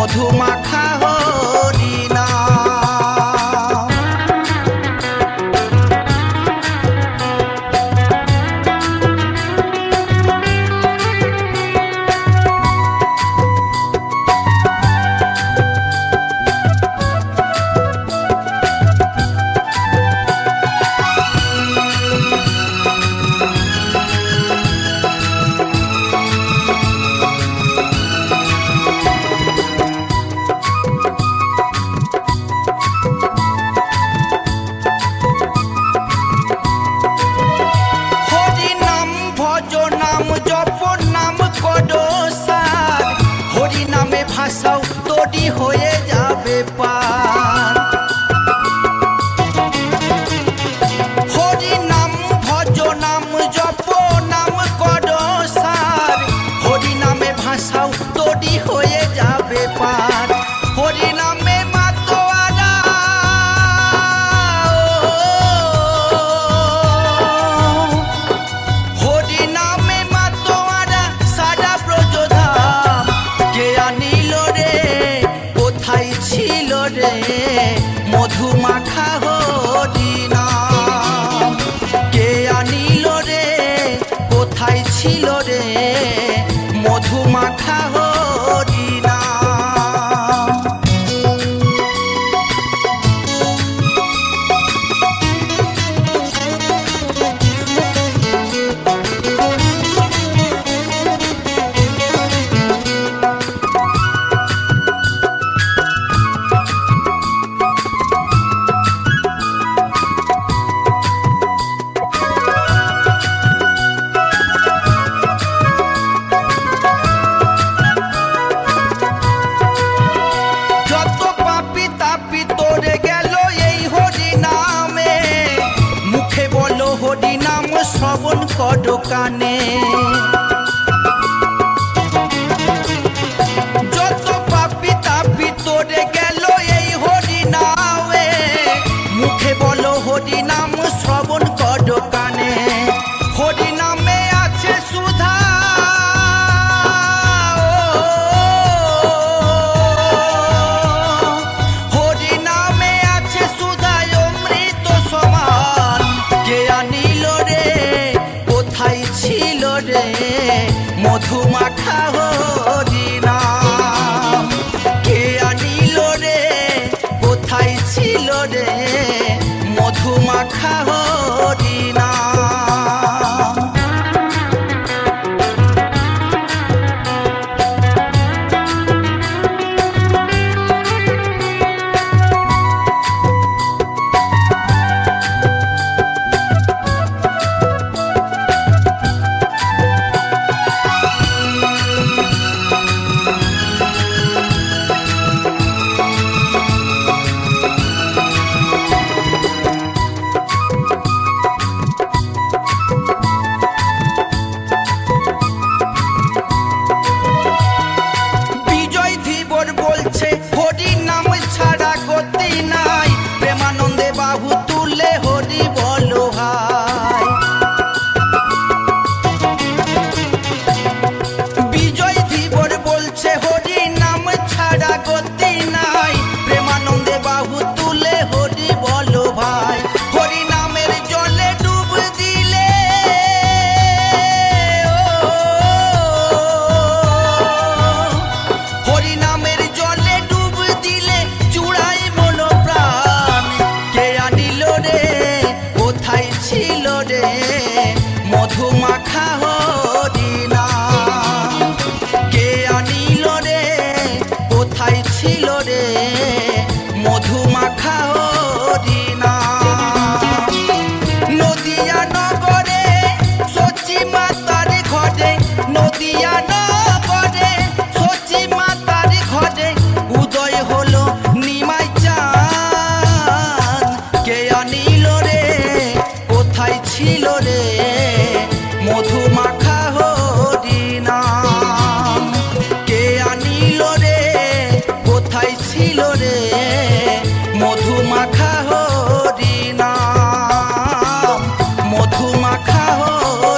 মধু মাখা হরিনাম। ভাষাও তৈরি হয়ে যাবে পার। হরি নাম ভজ নাম জপ নাম কর সার, হরি নামে ভাষাও তৈরি হয়ে যাবে পার। হরি নামে মাতোয়ারা হরি নামে মাতোয়ারা সারা ব্রজধাম কে আনিল রে, কোথায় ছিল রে মধু মাখা হরিনাম। কে আনিল রে, কোথায় ছিল রে মধু মাখা হরিনাম। হরিনাম শ্রবণ কর কানে, যত পাপি তাপি তোরে গেল এই হরিনামে, মুখে বলো হরিনাম শ্রবণ কর কানে। হরিনামে আছে সুধা হরিনামে আছে সুধা অমৃত সমান। কে আনিল রে, কোথায় ছিল রে মধু মাখা হরিনাম। কে আনিল রে, কোথায় ছিল রে মধু মাখা হরিনাম। হরি নাম ছাড়া গতি নাই, প্রেমানন্দে বাহু তুলে হরি বলো ভাই। বিজয় ধীবর বলছে হরি নাম ছাড়া গতি নাই, প্রেমানন্দে বাহু তুলে হরি বলো ভাই। হরি নামের জলে ডুব দিলে হরি নামের জলে ডুব দিলে চূড়াই মন প্রাণ। কে আনিল রে, কোথায় ছিল রে মধু মাখা হরিনাম। কে আনিল রে, কোথায় ছিল রে মধু মাখা হরিনাম। নদিয়া নগরে সচি মাতার ঘরে, নদিয়া নগরে সচি মাতার ঘরে উদয় হলো নিমাই চাঁদ। কে আনিল রে, কোথায় ছিল রে মধু মাখা হরিনাম। কে আনিল রে, কোথায় ছিল রে